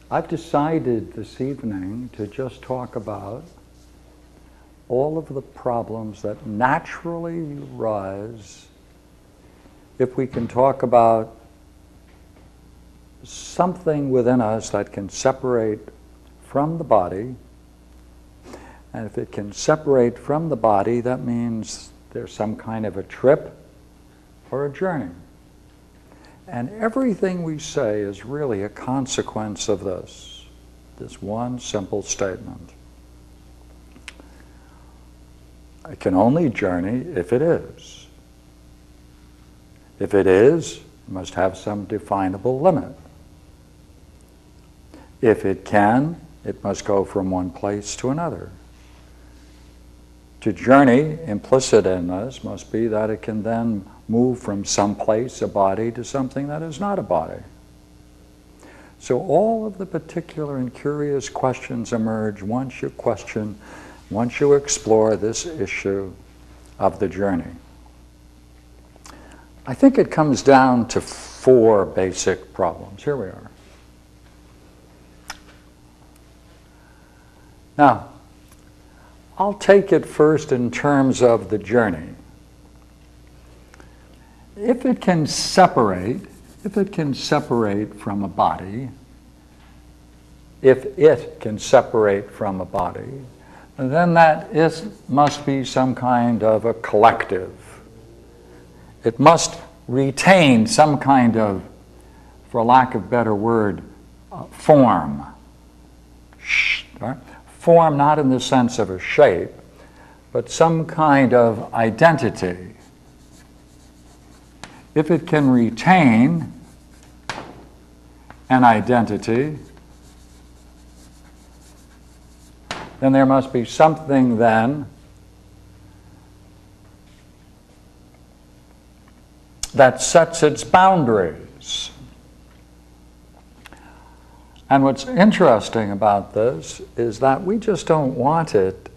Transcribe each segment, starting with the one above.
I've decided this evening to just talk about all of the problems that naturally arise if we can talk about something within us that can separate from the body. And if it can separate from the body, that means there's some kind of a trip or a journey. And everything we say is really a consequence of this one simple statement. I can only journey if it is. If it is, it must have some definable limit. If it can, it must go from one place to another. To journey, implicit in this, must be that it can then move from some place, a body, to something that is not a body. So all of the particular and curious questions emerge once you explore this issue of the journey. I think it comes down to 4 basic problems. Here we are. Now, I'll take it first in terms of the journey. If it can separate from a body, then that must be some kind of a collective. It must retain some kind of, for lack of a better word, form. Right? Form not in the sense of a shape, but some kind of identity. If it can retain an identity, then there must be something then that sets its boundaries. And what's interesting about this is that we just don't want it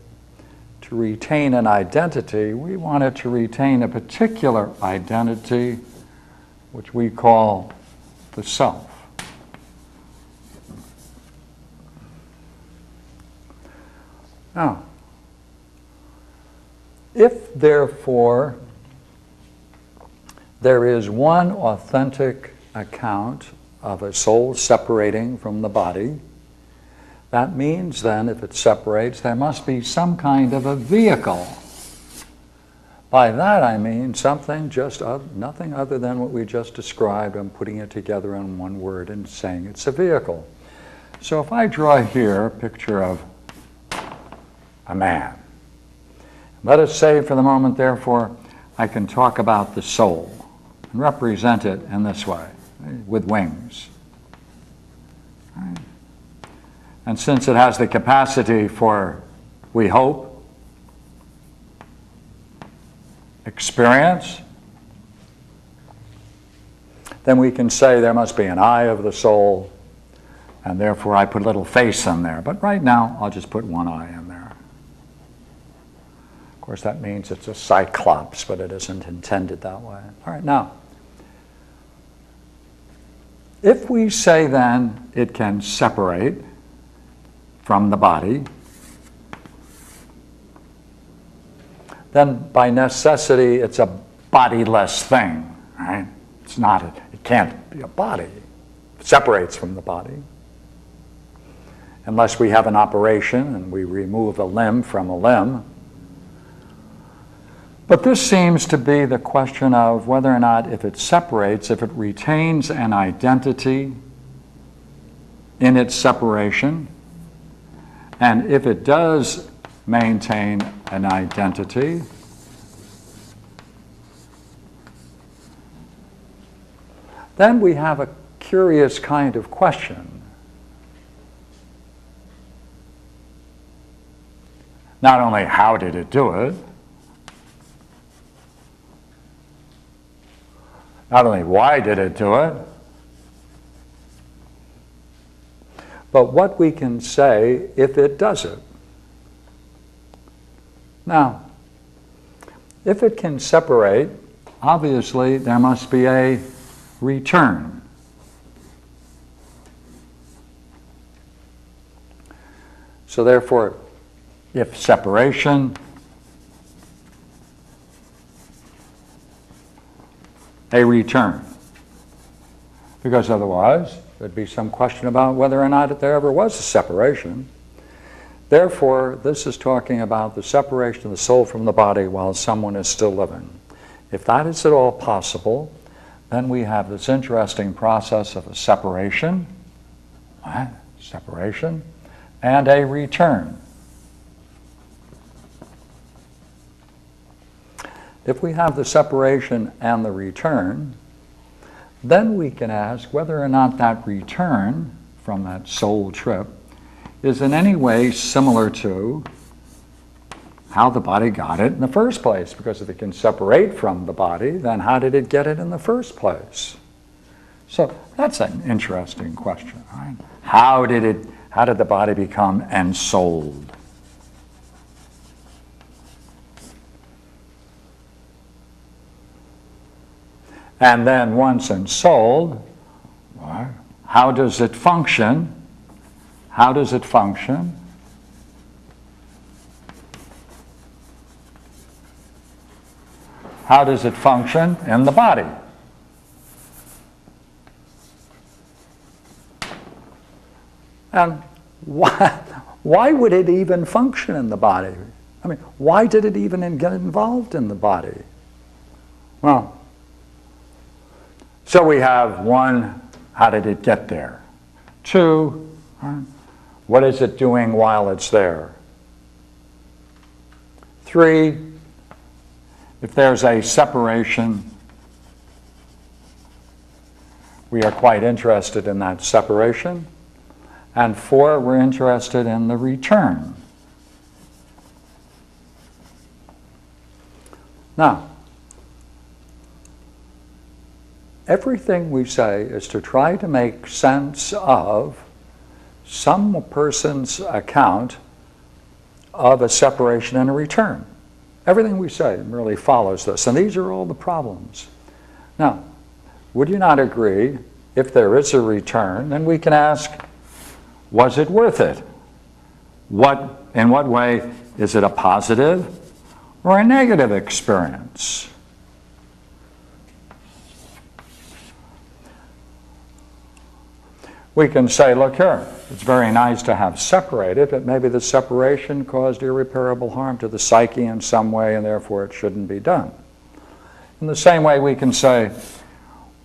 to retain an identity. We want it to retain a particular identity, which we call the self. Now, if therefore there is one authentic account of a soul separating from the body, that means then if it separates, there must be some kind of a vehicle. By that I mean something nothing other than what we just described. I'm putting it together in one word and saying it's a vehicle. So if I draw here a picture of a man, let us say for the moment, therefore, I can talk about the soul and represent it in this way, with wings. Right? And since it has the capacity for, we hope, experience, then we can say there must be an eye of the soul, and therefore I put a little face in there. But right now, I'll just put one eye in there. Of course, that means it's a cyclops, but it isn't intended that way. All right, now, if we say then it can separate from the body, then by necessity it's a bodiless thing, right? It can't be a body. It separates from the body. Unless we have an operation and we remove a limb from a limb. But this seems to be the question of whether or not if it separates, if it retains an identity in its separation, and if it does maintain an identity, then we have a curious kind of question. Not only how did it do it, not only why did it do it, but what we can say if it does it. Now, if it can separate, obviously there must be a return. So therefore, if separation, a return. Because otherwise, there'd be some question about whether or not there ever was a separation. Therefore, this is talking about the separation of the soul from the body while someone is still living. If that is at all possible, then we have this interesting process of a separation, and a return. If we have the separation and the return, then we can ask whether or not that return from that soul trip is in any way similar to how the body got it in the first place. Because if it can separate from the body, then how did it get it in the first place? So that's an interesting question, right? How did the body become ensouled? And then once ensouled, how does it function? How does it function? How does it function in the body? And why would it even function in the body? I mean, why did it even get involved in the body? Well, so we have one, how did it get there? Two, what is it doing while it's there? Three, if there's a separation, we are quite interested in that separation. And four, we're interested in the return. Now, everything we say is to try to make sense of some person's account of a separation and a return. Everything we say merely follows this, and these are all the problems. Now, would you not agree, if there is a return, then we can ask, was it worth it? In what way is it a positive or a negative experience? We can say, look here, it's very nice to have separated, but maybe the separation caused irreparable harm to the psyche in some way, and therefore it shouldn't be done. In the same way, we can say,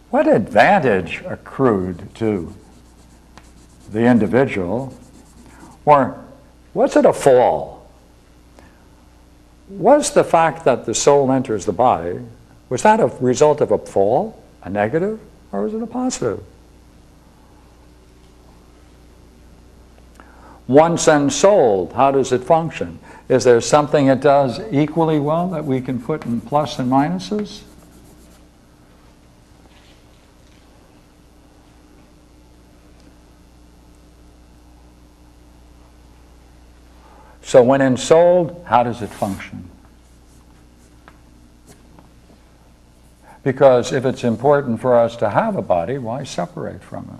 what advantage accrued to the individual? Or was it a fall? Was the fact that the soul enters the body, was that a result of a fall, a negative, or was it a positive? Once ensouled, how does it function? Is there something it does equally well that we can put in plus and minuses? So when ensouled, how does it function? Because if it's important for us to have a body, why separate from it?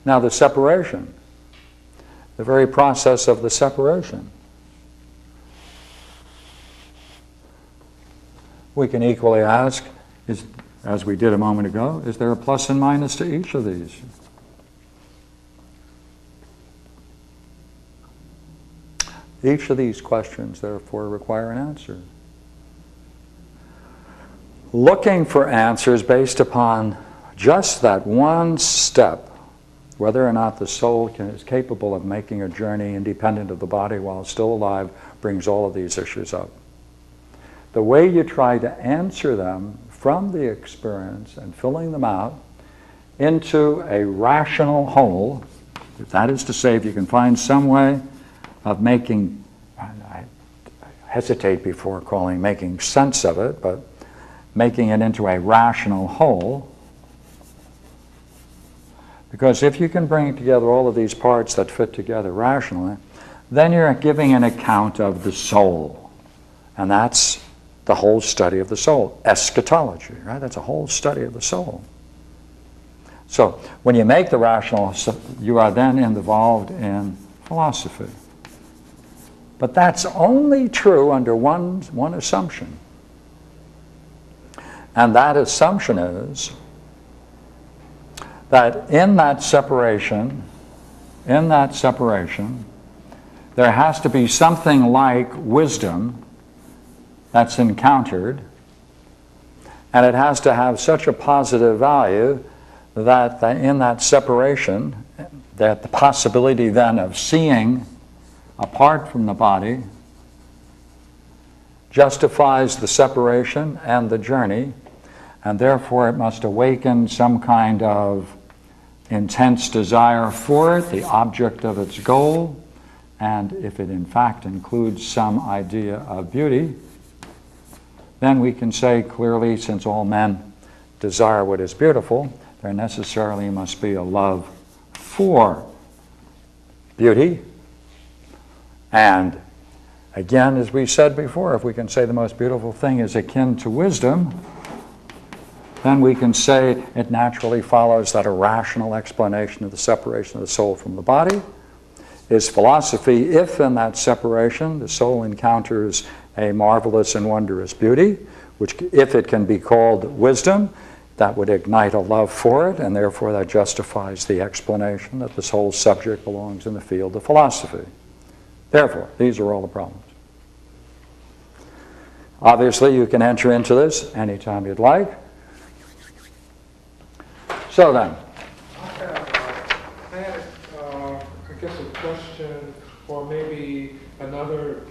Now the separation, the very process of the separation. We can equally ask, as we did a moment ago, is there a plus and minus to each of these? Each of these questions, therefore, require an answer. Looking for answers based upon just that one step, whether or not the soul is capable of making a journey independent of the body while still alive, brings all of these issues up. The way you try to answer them from the experience and filling them out into a rational whole, that is to say, if you can find some way of making, I hesitate before calling making sense of it, but making it into a rational whole. Because if you can bring together all of these parts that fit together rationally, then you're giving an account of the soul. And that's the whole study of the soul. Eschatology, right? That's a whole study of the soul. So when you make the rational, you are then involved in philosophy. But that's only true under one assumption. And that assumption is that in that separation, there has to be something like wisdom that's encountered, and it has to have such a positive value that in that separation, that the possibility then of seeing apart from the body justifies the separation and the journey, and therefore it must awaken some kind of intense desire for it, the object of its goal, and if it in fact includes some idea of beauty, then we can say clearly, since all men desire what is beautiful, there necessarily must be a love for beauty. And again, as we said before, if we can say the most beautiful thing is akin to wisdom, then we can say it naturally follows that a rational explanation of the separation of the soul from the body is philosophy if in that separation the soul encounters a marvelous and wondrous beauty, which if it can be called wisdom, that would ignite a love for it, and therefore that justifies the explanation that the soul's subject belongs in the field of philosophy. Therefore, these are all the problems. Obviously, you can enter into this anytime you'd like. So then. I had I guess, a question, or maybe another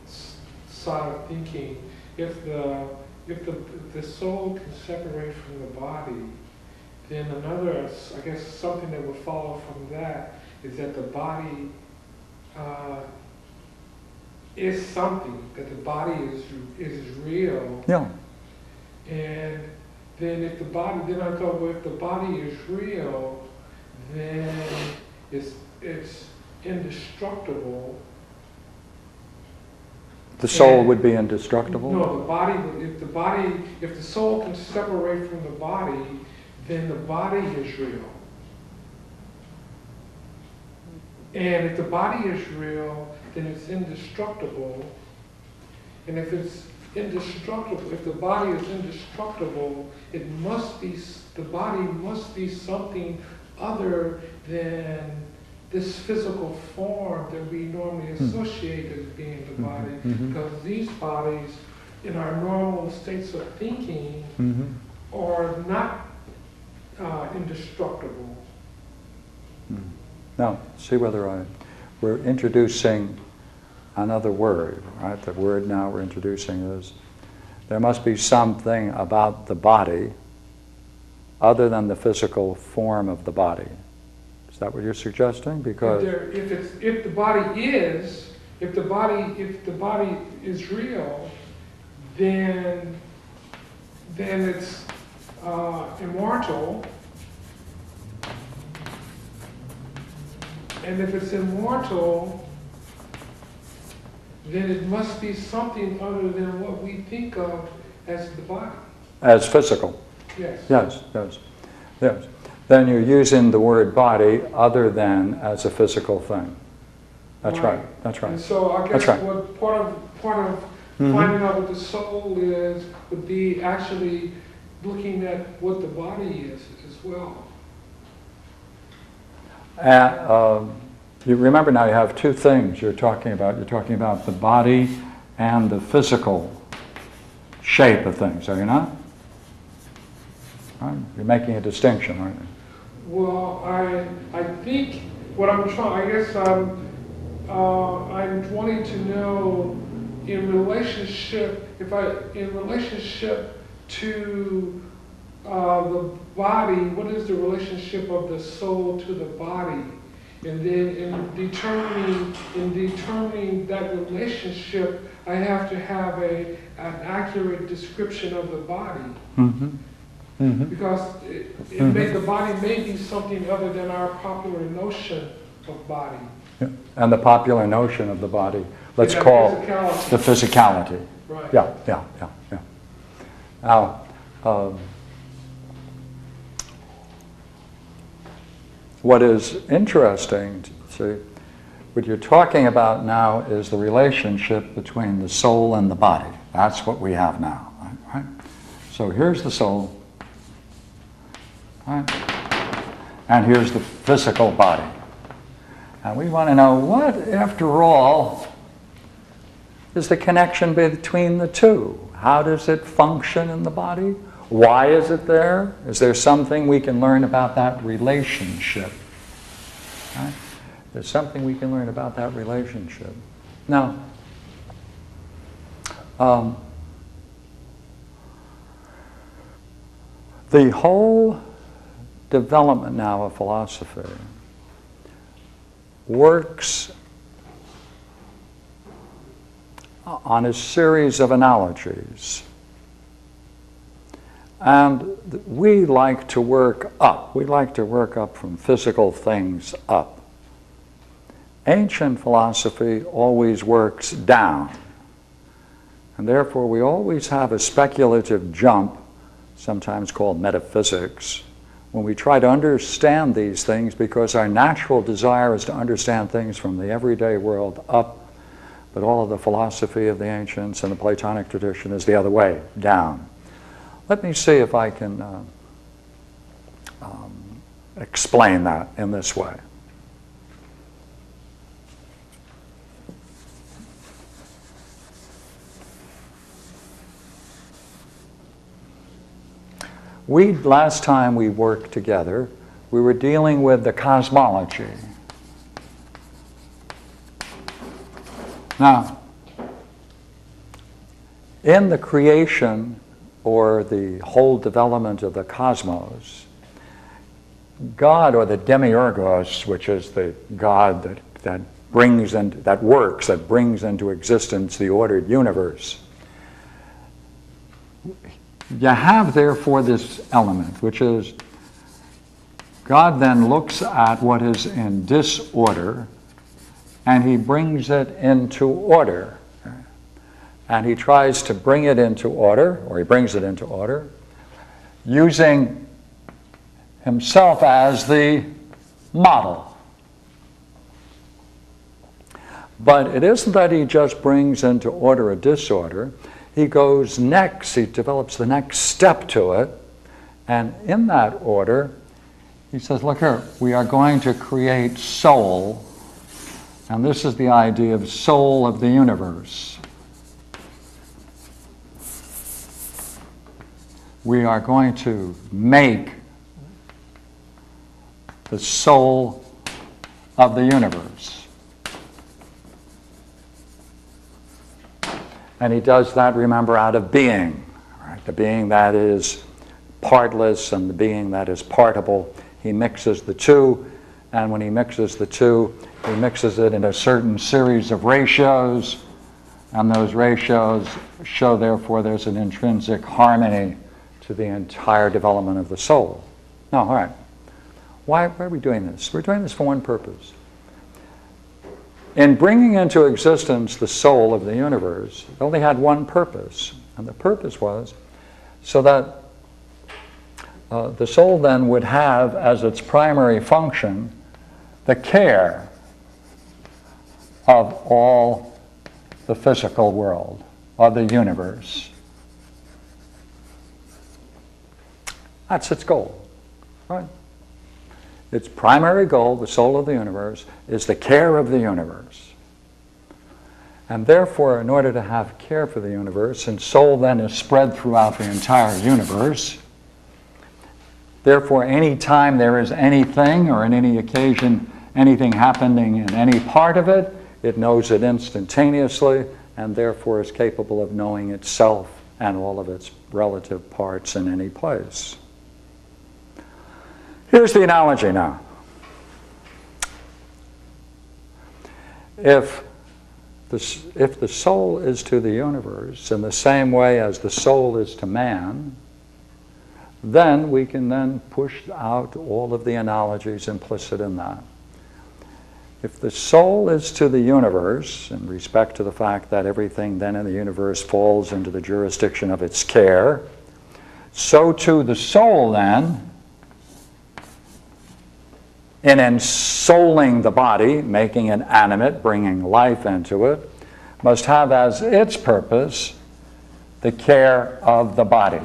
side of thinking. If the soul can separate from the body, then another, I guess, something that would follow from that is that the body is something, that the body is real. Yeah. And then if the body, then I thought, well, if the body is real, then it's indestructible. The soul would be indestructible? No, if the soul can separate from the body, then the body is real. And if the body is real, then it's indestructible. And if it's indestructible, if the body is indestructible, the body must be something other than this physical form that we normally associate as being the body, because these bodies, in our normal states of thinking, are not indestructible. Now, see whether we're introducing another word, right? The word now we're introducing is, there must be something about the body other than the physical form of the body. Is that what you're suggesting? Because if the body is real, then it's immortal. And if it's immortal, then it must be something other than what we think of as the body. As physical. Yes. Yes. Then you're using the word body other than as a physical thing. That's right. That's right. And so I guess what part of finding out what the soul is would be actually looking at what the body is as well. You remember now you have two things you're talking about. You're talking about the body and the physical shape of things, are you not? Right? You're making a distinction, aren't you? Well, I think what I'm trying, I guess I'm wanting to know in relationship to the body, what is the relationship of the soul to the body? And then in determining that relationship, I have to have an accurate description of the body. Because the body may be something other than our popular notion of body. Yeah. And the popular notion of the body, let's call the physicality. Right. Yeah. Now, what is interesting, see, what you're talking about now is the relationship between the soul and the body. That's what we have now. Right? So here's the soul, right? And here's the physical body. And we want to know what, after all, is the connection between the two? How does it function in the body? Why is it there? Is there something we can learn about that relationship? Right? There's something we can learn about that relationship. Now, the whole development now of philosophy works on a series of analogies. And we like to work up. We like to work up from physical things up. Ancient philosophy always works down. And therefore we always have a speculative jump, sometimes called metaphysics, when we try to understand these things, because our natural desire is to understand things from the everyday world up, but all of the philosophy of the ancients and the Platonic tradition is the other way, down. Let me see if I can explain that in this way. Last time we worked together, we were dealing with the cosmology. Now, in the creation or the whole development of the cosmos, God, or the demiurgos, which is the God that brings and that works, that brings into existence the ordered universe, you have therefore this element, which is God then looks at what is in disorder and he brings it into order. And he tries to bring it into order, or he brings it into order, using himself as the model. But it isn't that he just brings into order a disorder. He goes next, he develops the next step to it, and in that order, he says, look here, we are going to create soul, and this is the idea of soul of the universe. We are going to make the soul of the universe. And he does that, remember, out of being. Right? The being that is partless and the being that is partable. He mixes the two, and when he mixes the two, he mixes it in a certain series of ratios, and those ratios show, therefore, there's an intrinsic harmony to the entire development of the soul. Now, all right, why are we doing this? We're doing this for one purpose. In bringing into existence the soul of the universe, it only had one purpose, and the purpose was so that the soul then would have as its primary function the care of all the physical world, of the universe. That's its goal, right? Its primary goal, the soul of the universe, is the care of the universe. And therefore, in order to have care for the universe, and soul then is spread throughout the entire universe, therefore, any time there is anything, or in any occasion, anything happening in any part of it, it knows it instantaneously, and therefore is capable of knowing itself and all of its relative parts in any place. Here's the analogy now. If the soul is to the universe in the same way as the soul is to man, then we can then push out all of the analogies implicit in that. If the soul is to the universe, in respect to the fact that everything then in the universe falls into the jurisdiction of its care, so too the soul then in ensouling the body, making it animate, bringing life into it, must have as its purpose the care of the body,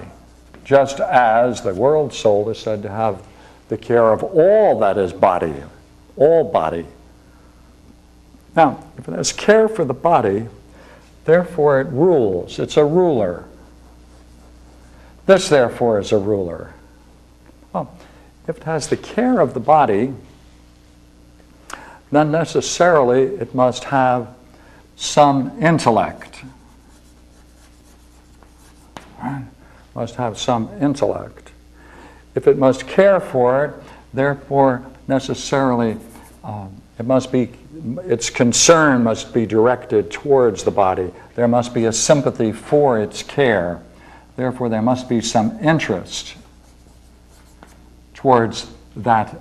just as the world soul is said to have the care of all that is body, all body. Now, if it has care for the body, therefore it rules. It's a ruler. This, therefore, is a ruler. Well, if it has the care of the body, then necessarily it must have some intellect. Right? Must have some intellect. If it must care for it, therefore necessarily its concern must be directed towards the body. There must be a sympathy for its care. Therefore there must be some interest towards that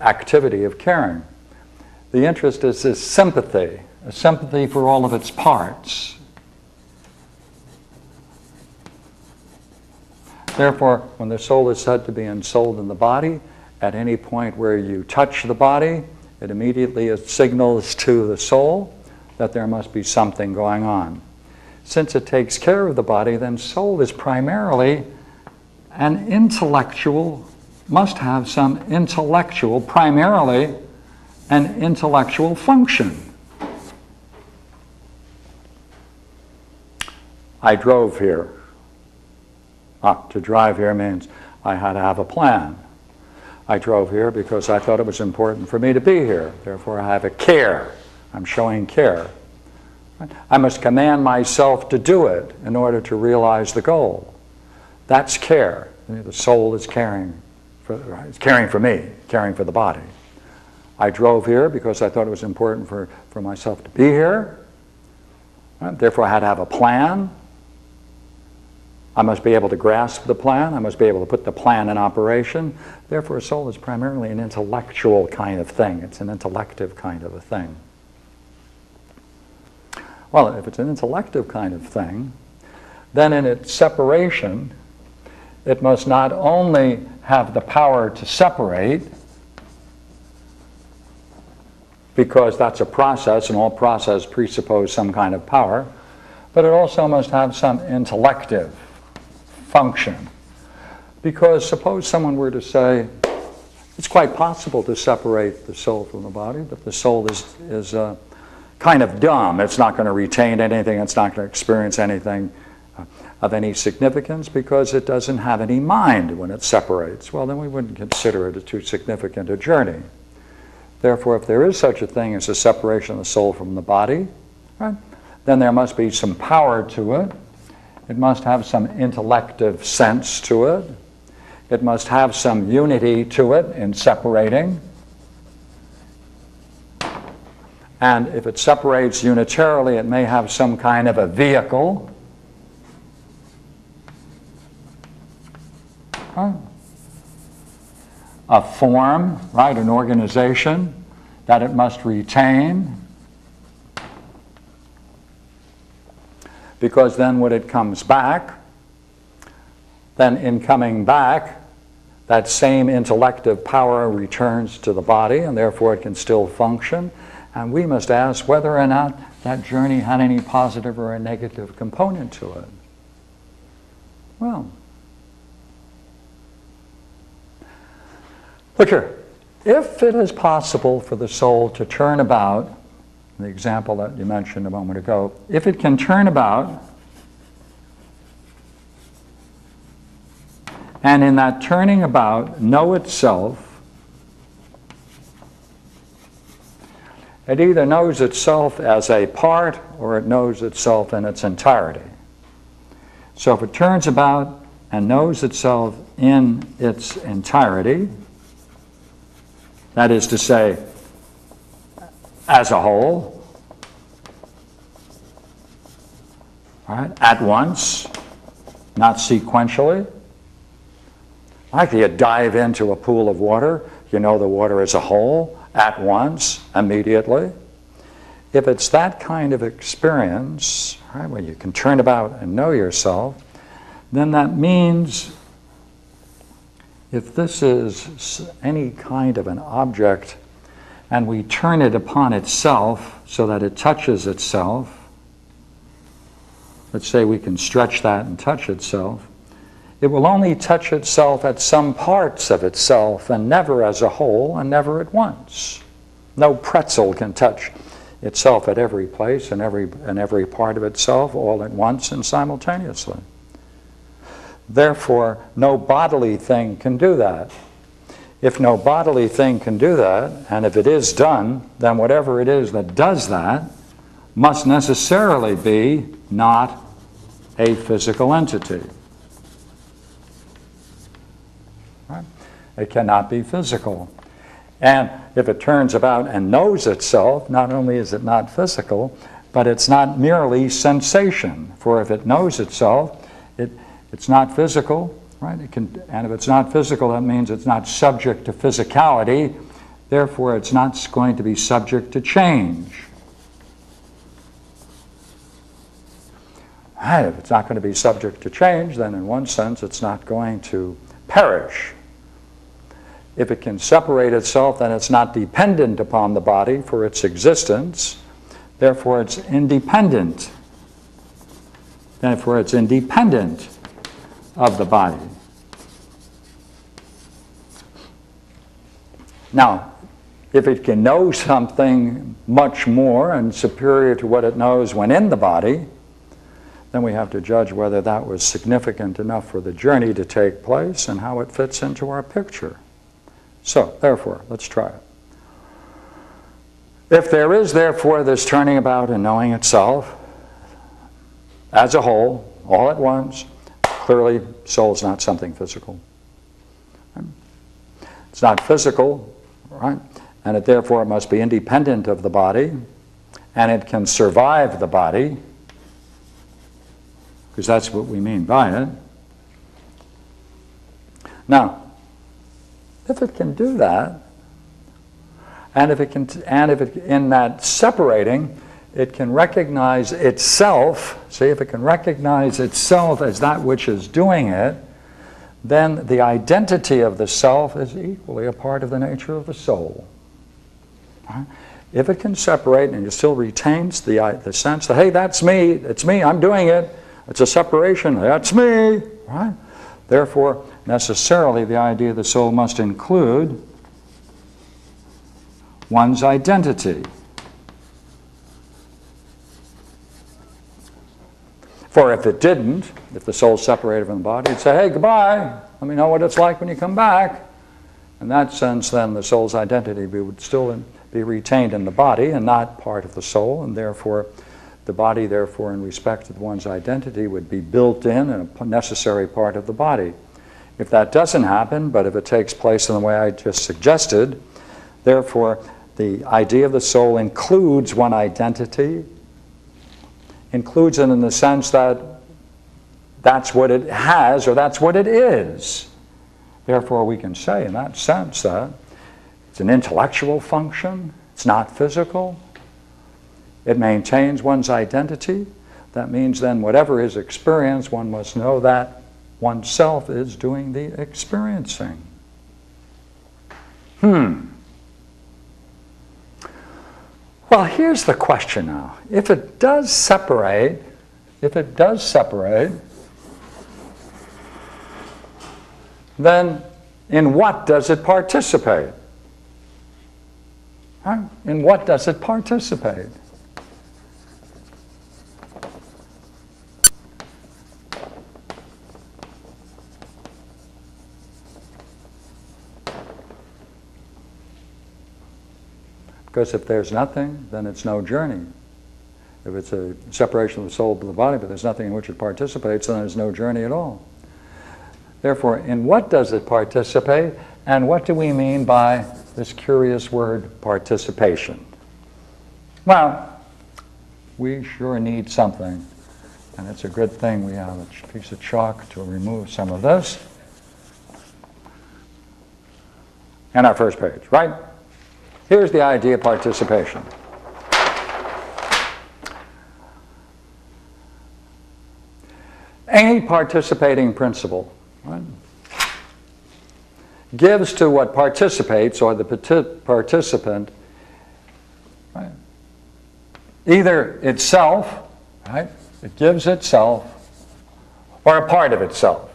activity of caring. The interest is this sympathy, a sympathy for all of its parts. Therefore, when the soul is said to be ensouled in the body, at any point where you touch the body, it immediately signals to the soul that there must be something going on. Since it takes care of the body, then soul is primarily an intellectual, must have some intellectual, primarily an intellectual function. I drove here. To drive here means I had to have a plan. I drove here because I thought it was important for me to be here. Therefore, I have a care. I'm showing care. I must command myself to do it in order to realize the goal. That's care. The soul is caring for me, caring for the body. I drove here because I thought it was important for myself to be here. Therefore, I had to have a plan. I must be able to grasp the plan. I must be able to put the plan in operation. Therefore, a soul is primarily an intellectual kind of thing. It's an intellective kind of a thing. Well, if it's an intellective kind of thing, then in its separation, it must not only have the power to separate, because that's a process, and all process presuppose some kind of power, but it also must have some intellective function. Because suppose someone were to say, it's quite possible to separate the soul from the body, but the soul is kind of dumb. It's not going to retain anything. It's not going to experience anything of any significance because it doesn't have any mind when it separates. Well, then we wouldn't consider it too significant a journey. Therefore, if there is such a thing as a separation of the soul from the body, right, then there must be some power to it. It must have some intellective sense to it. It must have some unity to it in separating. And if it separates unitarily, it may have some kind of a vehicle. A form, right, an organization that it must retain. Because then when it comes back, then in coming back, that same intellective power returns to the body, and therefore it can still function. And we must ask whether or not that journey had any positive or a negative component to it. Well, look here. If it is possible for the soul to turn about, the example that you mentioned a moment ago, if it can turn about and in that turning about know itself, it either knows itself as a part or it knows itself in its entirety. So if it turns about and knows itself in its entirety, that is to say, as a whole, all right, at once, not sequentially. Like you dive into a pool of water, you know the water as a whole, at once, immediately. If it's that kind of experience, right, where you can turn about and know yourself, then that means if this is any kind of an object and we turn it upon itself so that it touches itself, let's say we can stretch that and touch itself, it will only touch itself at some parts of itself and never as a whole and never at once. No pretzel can touch itself at every place and every part of itself all at once and simultaneously. Therefore, no bodily thing can do that. If no bodily thing can do that, and if it is done, then whatever it is that does that must necessarily be not a physical entity. Right? It cannot be physical. And if it turns about and knows itself, not only is it not physical, but it's not merely sensation. For if it knows itself, it's not physical, right? And if it's not physical, that means it's not subject to physicality. Therefore, it's not going to be subject to change. Right? If it's not going to be subject to change, then in one sense, it's not going to perish. If it can separate itself, then it's not dependent upon the body for its existence. Therefore, it's independent. Therefore, it's independent of the body. Now, if it can know something much more and superior to what it knows when in the body, then we have to judge whether that was significant enough for the journey to take place and how it fits into our picture. So, therefore, let's try it. If there is, therefore, this turning about and knowing itself as a whole, all at once, clearly soul is not something physical. It's not physical, right? And it therefore must be independent of the body, and it can survive the body, because that's what we mean by it. Now, if it can do that, and if it in that separating, it can recognize itself. See, if it can recognize itself as that which is doing it, then the identity of the self is equally a part of the nature of the soul. Right? If it can separate and it still retains the sense that, hey, that's me, it's me, I'm doing it, it's a separation, that's me, right? Therefore, necessarily the idea of the soul must include one's identity. For if it didn't, if the soul separated from the body, it'd say, hey, goodbye, let me know what it's like when you come back. In that sense, then, the soul's identity would still be retained in the body and not part of the soul, and therefore the body, therefore, in respect of one's identity, would be built in and a necessary part of the body. If that doesn't happen, but if it takes place in the way I just suggested, therefore the idea of the soul includes one identity, includes it in the sense that that's what it has or that's what it is. Therefore we can say in that sense that it's an intellectual function, it's not physical, it maintains one's identity. That means then whatever is experienced, one must know that oneself is doing the experiencing. Well, here's the question now. If it does separate, then in what does it participate? Huh? In what does it participate? Because if there's nothing, then it's no journey. If it's a separation of the soul from the body, but there's nothing in which it participates, then there's no journey at all. Therefore, in what does it participate, and what do we mean by this curious word, participation? Well, we sure need something, and it's a good thing we have a piece of chalk to remove some of this. And our first page, right? Here's the idea of participation. Any participating principle, right, gives to what participates, or the participant, right, either itself, right, it gives itself, or a part of itself.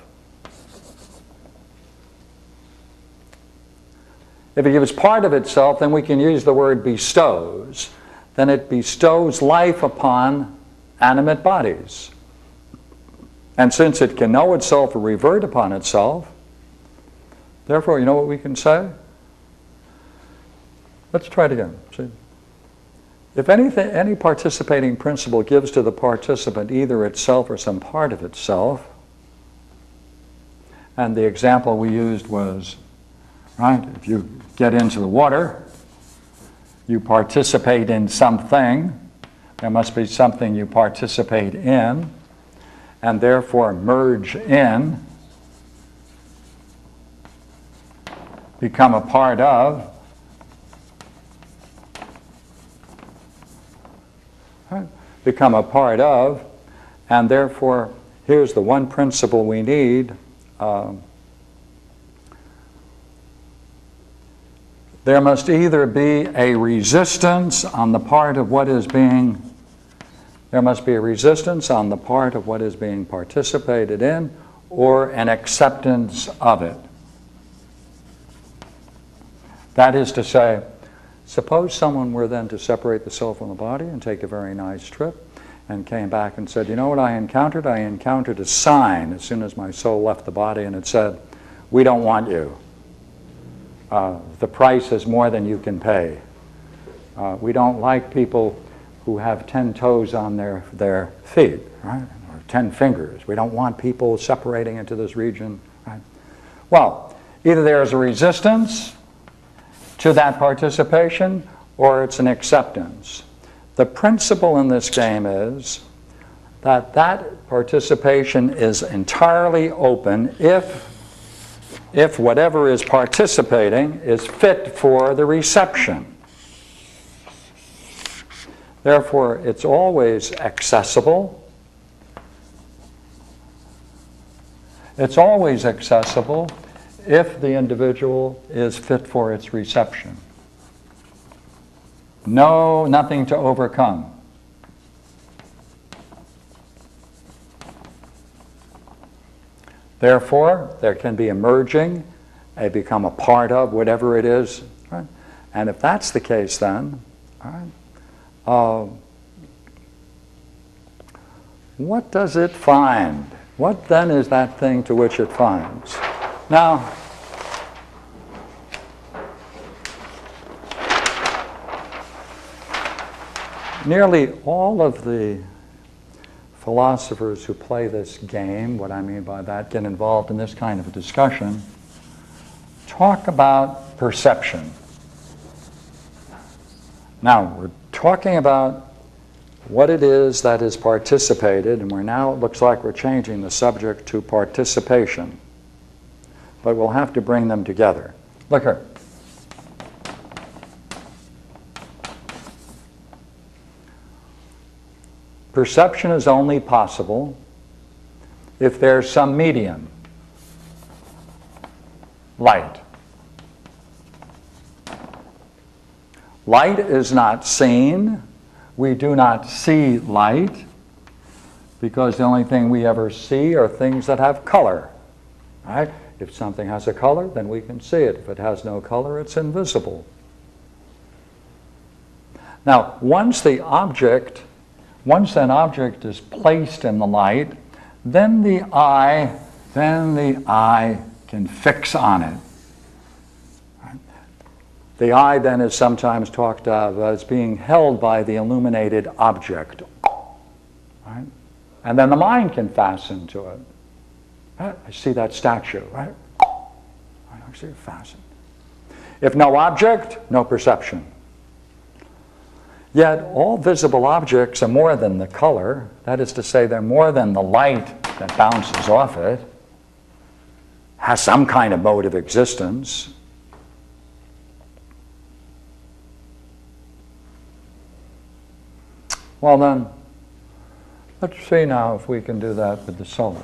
If it gives part of itself, then we can use the word bestows. Then it bestows life upon animate bodies. And since it can know itself or revert upon itself, therefore, you know what we can say? Let's try it again. See? If any participating principle gives to the participant either itself or some part of itself, and the example we used was, right, if you get into the water, you participate in something, there must be something you participate in, and therefore merge in, become a part of, right, become a part of, and therefore here's the one principle we need. There must either be a resistance on the part of what is being, there must be a resistance on the part of what is being participated in, or an acceptance of it. That is to say, suppose someone were then to separate the soul from the body and take a very nice trip, and came back and said, you know what I encountered? I encountered a sign as soon as my soul left the body, and it said, we don't want you. The price is more than you can pay. We don't like people who have 10 toes on their feet, right? Or 10 fingers. We don't want people separating into this region, right? Well, either there is a resistance to that participation, or it's an acceptance. The principle in this game is that that participation is entirely open if whatever is participating is fit for the reception. Therefore, it's always accessible. It's always accessible if the individual is fit for its reception. No, nothing to overcome. Therefore, there can be a merging, become a part of whatever it is. Right? And if that's the case, then, all right, what does it find? What then is that thing to which it finds? Now, nearly all of the philosophers who play this game, what I mean by that, get involved in this kind of a discussion, talk about perception. Now, we're talking about what it is that is participated, and it looks like we're changing the subject to participation. But we'll have to bring them together. Look here. Perception is only possible if there's some medium, light. Light is not seen. We do not see light because the only thing we ever see are things that have color. Right? If something has a color, then we can see it. If it has no color, it's invisible. Now, once an object is placed in the light, then the eye can fix on it. The eye then is sometimes talked of as being held by the illuminated object. Right? And then the mind can fasten to it. Right? I see that statue, right? I see it fastened. If no object, no perception. Yet all visible objects are more than the color. That is to say, they're more than the light that bounces off it. Has some kind of mode of existence. Well then, let's see now if we can do that with the soul.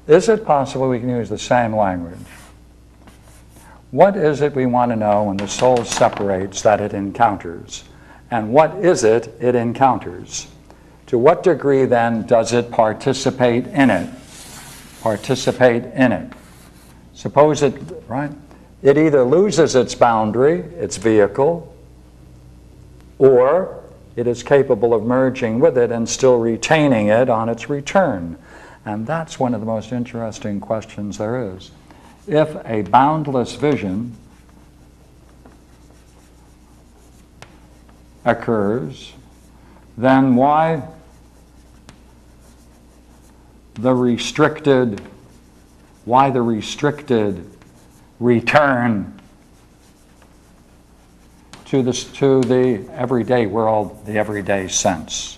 Is it possible we can use the same language? What is it we want to know when the soul separates that it encounters? And what is it it encounters? To what degree then does it participate in it? Participate in it. Suppose it, right? It either loses its boundary, its vehicle, or it is capable of merging with it and still retaining it on its return. And that's one of the most interesting questions there is. If a boundless vision occurs, then why the restricted return to the everyday world, the everyday sense?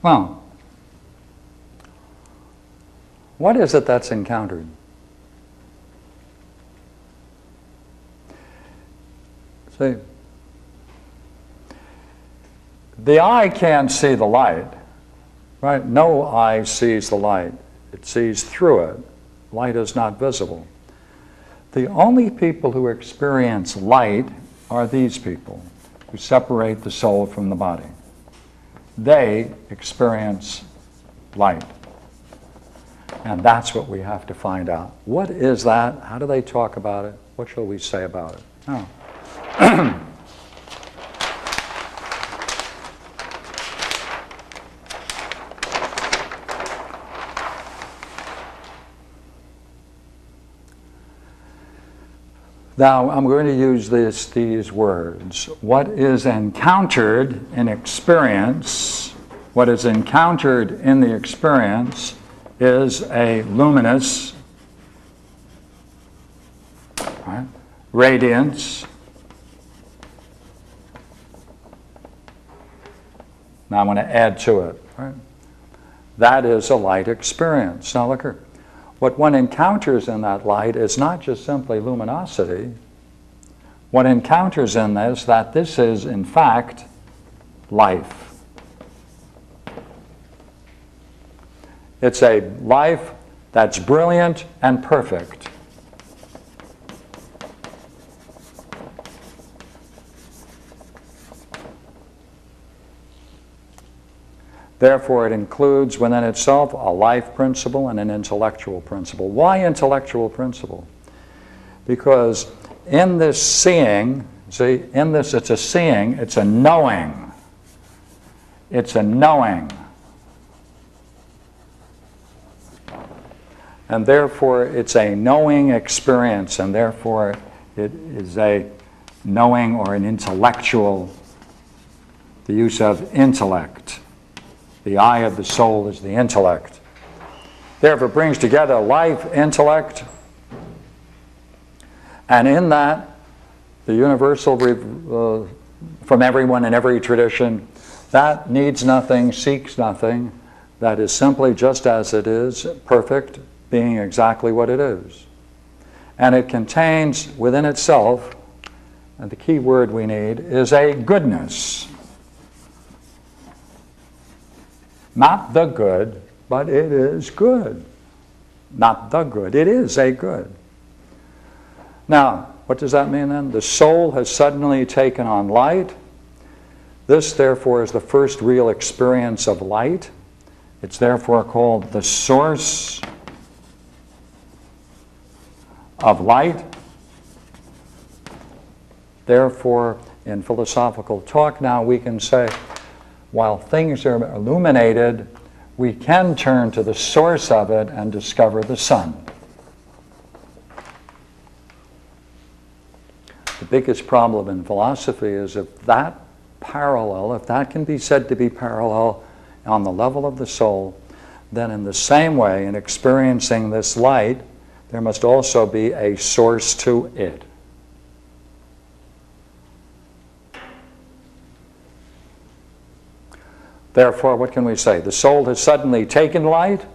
Well, what is it that's encountered? See, the eye can't see the light, right? No eye sees the light. It sees through it. Light is not visible. The only people who experience light are these people who separate the soul from the body. They experience light. And that's what we have to find out. What is that? How do they talk about it? What shall we say about it? Oh. Now, I'm going to use these words. What is encountered in experience, what is encountered in the experience is a luminous, right, radiance. Now I'm going to add to it. Right? That is a light experience. Now look here. What one encounters in that light is not just simply luminosity. What encounters in this, that this is in fact life. It's a life that's brilliant and perfect. Therefore, it includes within itself a life principle and an intellectual principle. Why intellectual principle? Because in this seeing, see, in this it's a seeing, it's a knowing. It's a knowing. And therefore, it's a knowing experience, and therefore, it is a knowing or an intellectual, the use of intellect. The eye of the soul is the intellect. Therefore, it brings together life, intellect, and in that, the universal from everyone in every tradition, that needs nothing, seeks nothing, that is simply just as it is, perfect, being exactly what it is. And it contains within itself, and the key word we need is a goodness. Not the good, but it is good. Not the good, it is a good. Now, what does that mean then? The soul has suddenly taken on light. This, therefore, is the first real experience of light. It's therefore called the source of light. Therefore, in philosophical talk now, we can say, while things are illuminated, we can turn to the source of it and discover the sun. The biggest problem in philosophy is if that parallel, if that can be said to be parallel on the level of the soul, then in the same way, in experiencing this light, there must also be a source to it. Therefore, what can we say? The soul has suddenly taken light.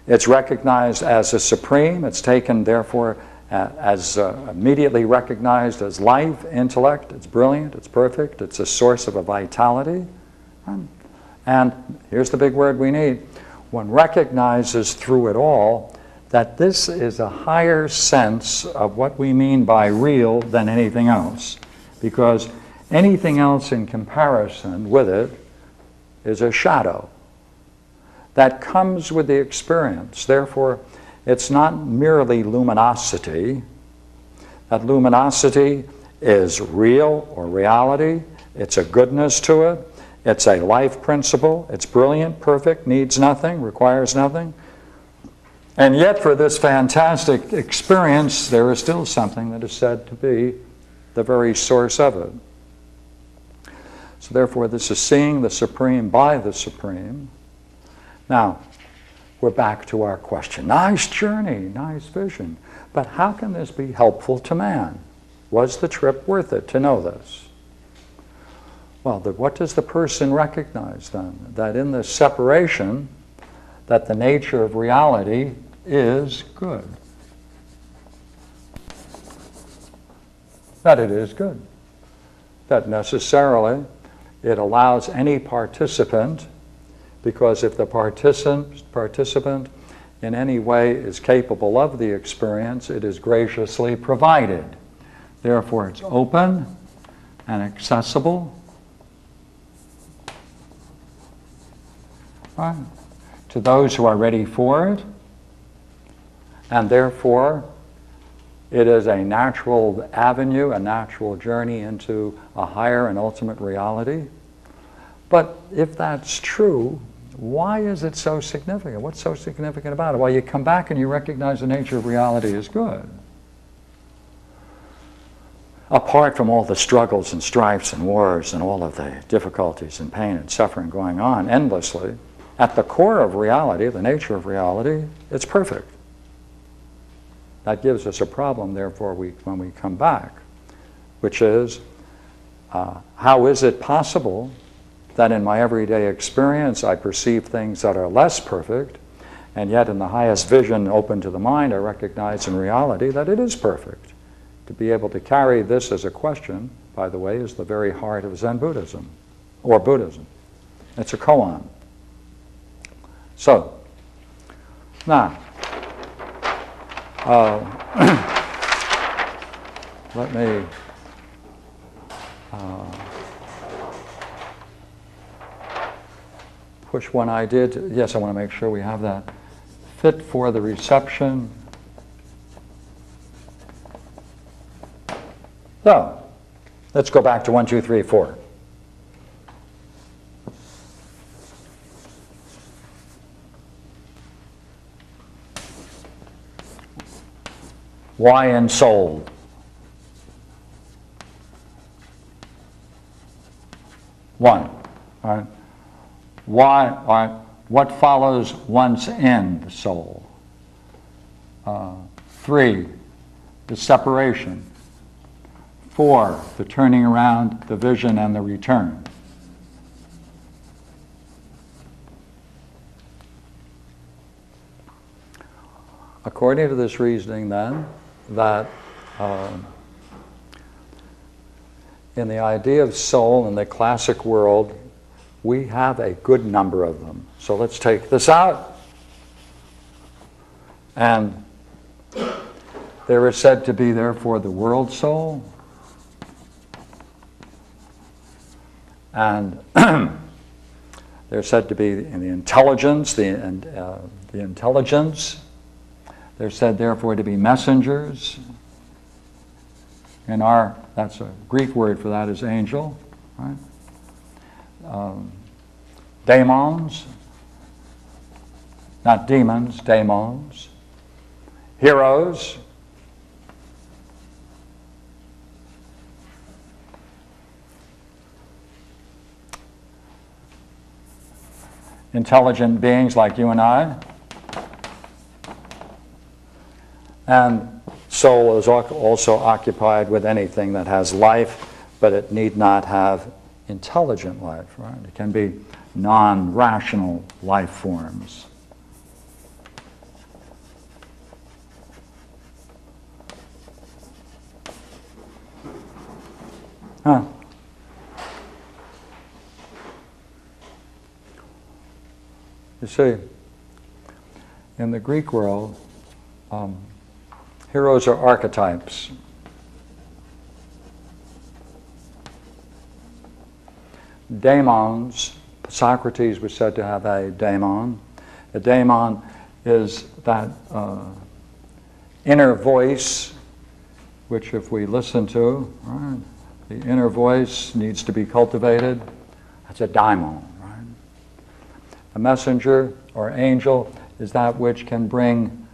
It's recognized as a supreme. It's taken, therefore, as immediately recognized as life, intellect. It's brilliant, it's perfect, it's a source of a vitality. And here's the big word we need. One recognizes through it all that this is a higher sense of what we mean by real than anything else. Because anything else in comparison with it is a shadow that comes with the experience. Therefore, it's not merely luminosity. That luminosity is real or reality. It's a goodness to it. It's a life principle. It's brilliant, perfect, needs nothing, requires nothing. And yet for this fantastic experience, there is still something that is said to be the very source of it. So therefore, this is seeing the Supreme by the Supreme. Now, we're back to our question. Nice journey, nice vision. But how can this be helpful to man? Was the trip worth it to know this? Well, what does the person recognize then? That in this separation, that the nature of reality is good. That it is good. That necessarily it allows any participant, because if the participant in any way is capable of the experience, it is graciously provided. Therefore, it's open and accessible, right, to those who are ready for it, and therefore it is a natural avenue, a natural journey into a higher and ultimate reality. But if that's true, why is it so significant? What's so significant about it? Well, you come back and you recognize the nature of reality is good. Apart from all the struggles and strifes and wars and all of the difficulties and pain and suffering going on endlessly, at the core of reality, the nature of reality, it's perfect. That gives us a problem, therefore, when we come back, which is, how is it possible that in my everyday experience I perceive things that are less perfect, and yet in the highest vision open to the mind I recognize in reality that it is perfect? To be able to carry this as a question, by the way, is the very heart of Zen Buddhism, or Buddhism. It's a koan. So, now, let me push one idea. Yes, I want to make sure we have that fit for the reception. So, let's go back to 1, 2, 3, 4. Why ensouled? One, all right. Why? All right. What follows once in the soul? 3, the separation. 4, the turning around, the vision, and the return. According to this reasoning, then, that in the idea of soul in the classic world, we have a good number of them. So let's take this out. And there is said to be, therefore, the world soul. And there's said to be in the intelligence, the intelligence. They're said, therefore, to be messengers. That's a Greek word for that is angel, right? Daemons, not demons, daemons. Heroes. Intelligent beings like you and I. And soul is also occupied with anything that has life, but it need not have intelligent life, right? It can be non-rational life forms. Huh. You see, in the Greek world, heroes are archetypes. Daemons, Socrates was said to have a daemon. A daemon is that inner voice, which if we listen to, right, the inner voice needs to be cultivated. That's a daimon, right? A messenger or angel is that which can bring,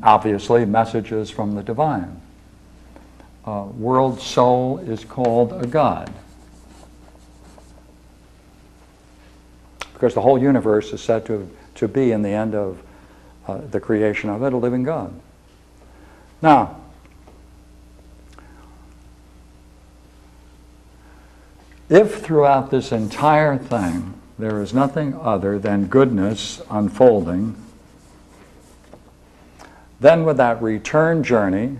obviously, messages from the divine. World soul is called a god. Because the whole universe is said to be, in the end of the creation of it, a living God. Now, if throughout this entire thing there is nothing other than goodness unfolding, then with that return journey,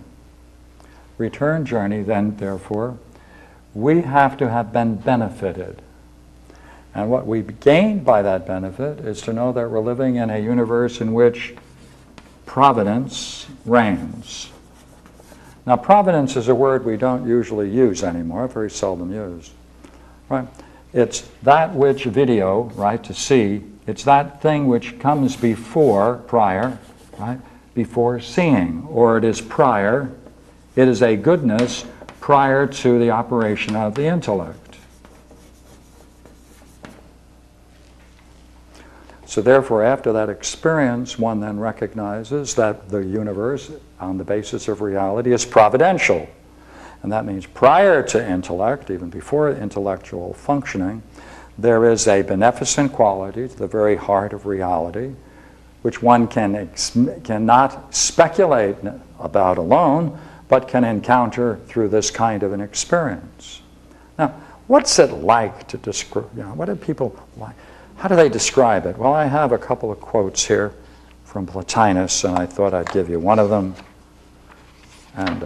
then therefore, we have to have been benefited. And what we gain by that benefit is to know that we're living in a universe in which providence reigns. Now, providence is a word we don't usually use anymore, very seldom used. Right? It's that which video, right, to see, it's that thing which comes prior, right, before seeing, or it is prior, it is a goodness prior to the operation of the intellect. So therefore, after that experience, one then recognizes that the universe, on the basis of reality, is providential. And that means prior to intellect, even before intellectual functioning, there is a beneficent quality to the very heart of reality, which one cannot speculate about alone, but can encounter through this kind of an experience. Now, what's it like to describe, what do people like? How do they describe it? Well, I have a couple of quotes here from Plotinus, and I thought I'd give you one of them. And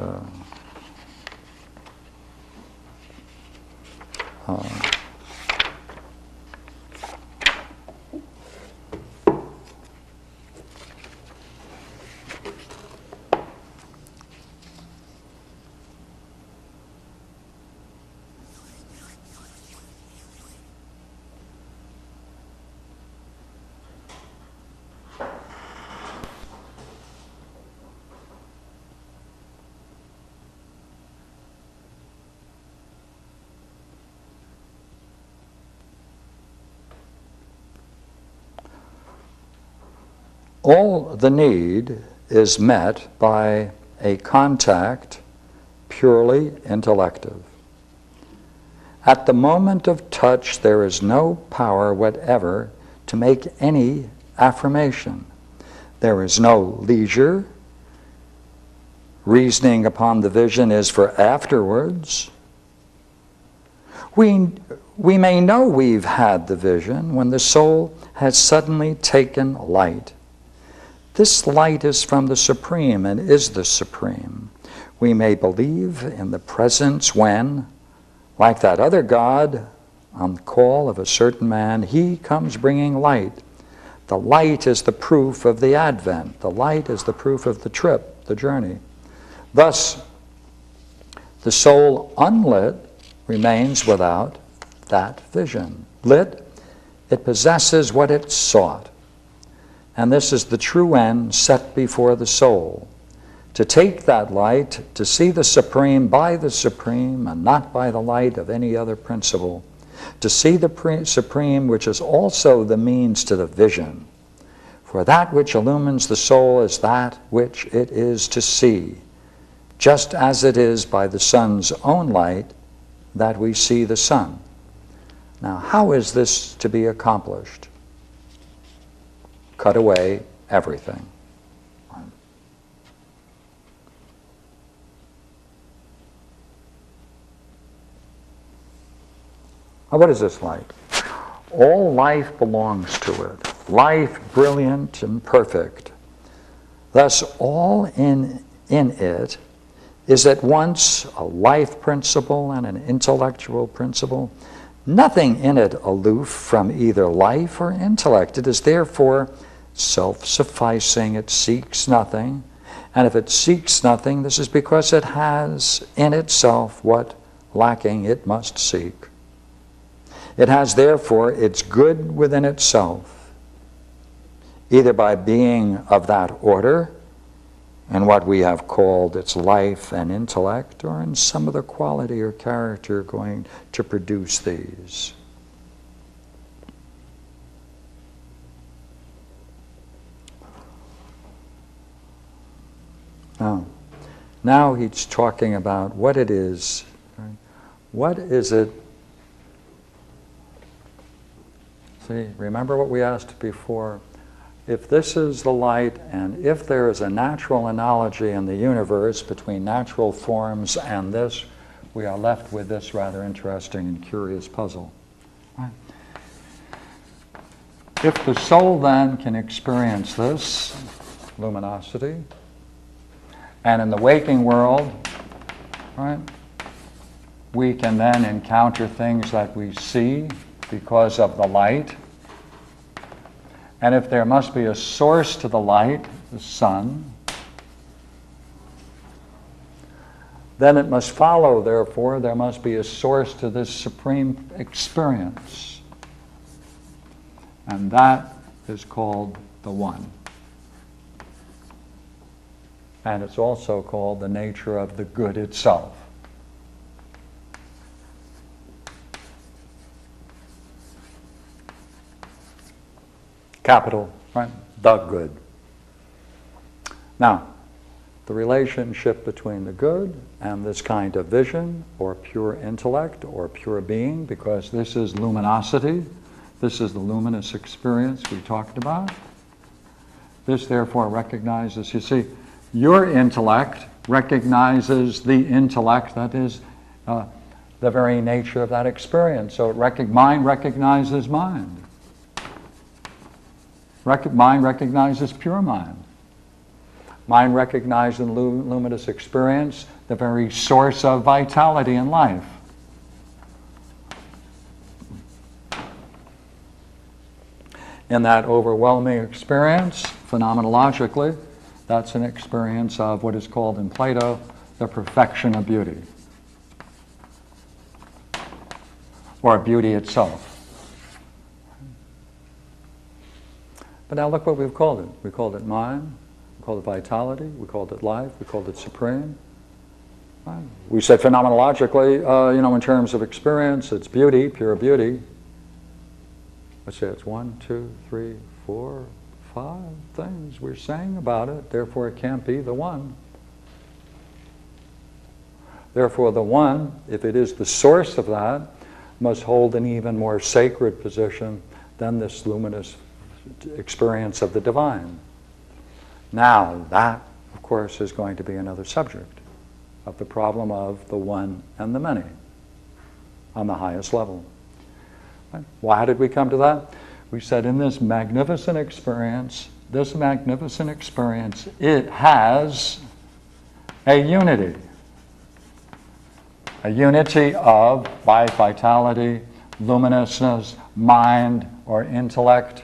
all the need is met by a contact purely intellective. At the moment of touch, there is no power whatever to make any affirmation. There is no leisure. Reasoning upon the vision is for afterwards. We may know we've had the vision when the soul has suddenly taken light. This light is from the Supreme and is the Supreme. We may believe in the presence when, like that other God, on the call of a certain man, he comes bringing light. The light is the proof of the advent. The light is the proof of the trip, the journey. Thus, the soul unlit remains without that vision. Lit, it possesses what it sought. And this is the true end set before the soul. To take that light, to see the Supreme by the Supreme and not by the light of any other principle. To see the Supreme, which is also the means to the vision. For that which illumines the soul is that which it is to see, just as it is by the sun's own light that we see the sun. Now, how is this to be accomplished? Cut away everything. Now, what is this light? All life belongs to it. Life brilliant and perfect. Thus, all in it is at once a life principle and an intellectual principle. Nothing in it aloof from either life or intellect. It is therefore self-sufficing. It seeks nothing. And if it seeks nothing, this is because it has in itself what lacking it must seek. It has therefore its good within itself, either by being of that order and what we have called its life and intellect, or in some other quality or character going to produce these. Now he's talking about what it is. Right? What is it? See, remember what we asked before? If this is the light, and if there is a natural analogy in the universe between natural forms and this, we are left with this rather interesting and curious puzzle. Right? If the soul then can experience this luminosity, and in the waking world, right, we can then encounter things that we see because of the light. And if there must be a source to the light, the sun, then it must follow, therefore, there must be a source to this supreme experience. And that is called the One. And it's also called the nature of the good itself. Capital, right? The good. Now, the relationship between the good and this kind of vision, or pure intellect, or pure being, because this is luminosity, this is the luminous experience we talked about. This therefore recognizes, you see, your intellect recognizes the intellect that is the very nature of that experience. So mind recognizes mind. Mind recognizes pure mind. Mind recognizes in luminous experience the very source of vitality in life. In that overwhelming experience, phenomenologically, that's an experience of what is called in Plato the perfection of beauty, or beauty itself. But now look what we've called it. We called it mind, we called it vitality, we called it life, we called it supreme. Right? We said phenomenologically, in terms of experience, it's beauty, pure beauty. Let's say it's 1, 2, 3, 4, 5 things we're saying about it, therefore it can't be the One. Therefore the One, if it is the source of that, must hold an even more sacred position than this luminous experience of the divine. Now that, of course, is going to be another subject of the problem of the one and the many on the highest level. Right? Why did we come to that? We said in this magnificent experience, it has a unity. A unity of vitality, luminousness, mind, or intellect.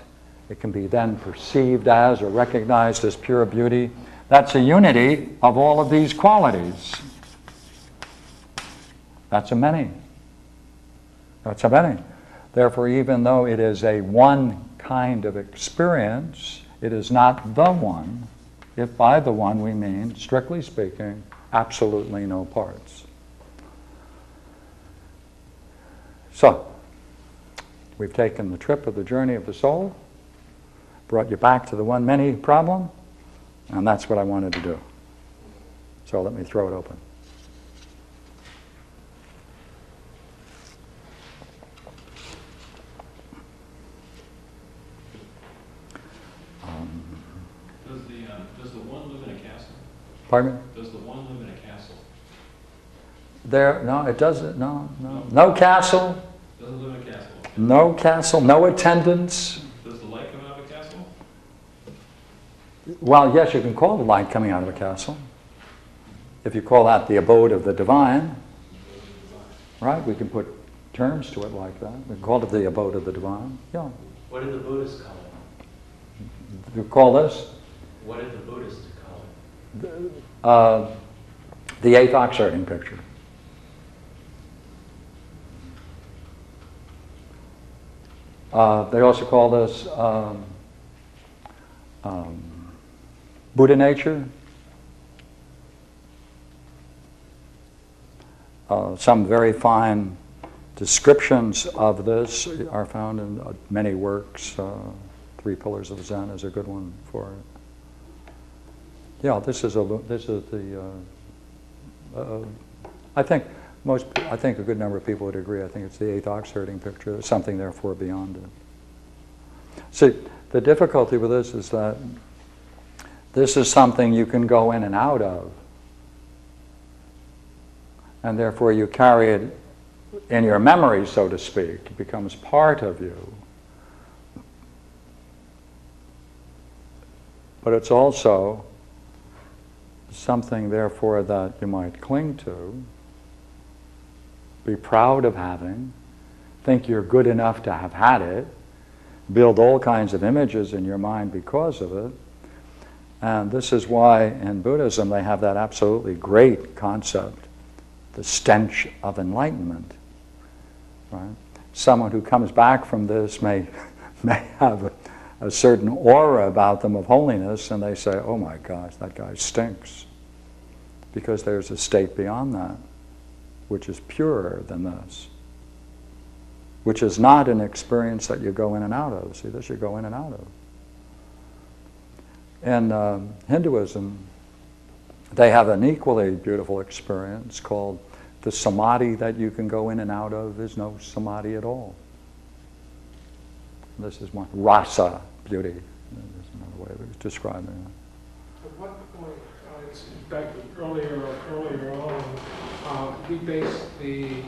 It can be then perceived as or recognized as pure beauty. That's a unity of all of these qualities. That's a many. That's a many. Therefore, even though it is a one kind of experience, it is not the one, if by the one we mean, strictly speaking, absolutely no parts. So, we've taken the trip of the journey of the soul, brought you back to the one-many problem, and that's what I wanted to do. So let me throw it open. Does the one live in a castle? Pardon me? Does the one live in a castle? No, it doesn't. No. No castle. Doesn't live in a castle. No castle. No attendants. Does the light come out of a castle? Well, yes, you can call the light coming out of a castle. if you call that the abode of the divine, right? We can put terms to it like that. We call it the abode of the divine. Yeah. What did the Buddhists call it? You call this What did the Buddhists call it? the eighth oxherding picture. They also call this Buddha nature. Some very fine descriptions of this are found in many works. Three Pillars of Zen is a good one for it. Yeah, this is the. I think a good number of people would agree. I think it's the eighth oxherding picture. There's something therefore beyond it. See, the difficulty with this is that this is something you can go in and out of, and therefore you carry it in your memory, so to speak. It becomes part of you. But it's also something, therefore, that you might cling to, be proud of having, think you're good enough to have had it, build all kinds of images in your mind because of it. And this is why in Buddhism they have that absolutely great concept, the stench of enlightenment. Right? Someone who comes back from this may have a certain aura about them of holiness, and they say, oh my gosh, that guy stinks. Because there's a state beyond that, which is purer than this, which is not an experience that you go in and out of. See, this you go in and out of. In Hinduism, they have an equally beautiful experience called the samadhi that you can go in and out of is no samadhi at all. This is one rasa, beauty. There's another way of describing it. At what point, it's back earlier on, we based the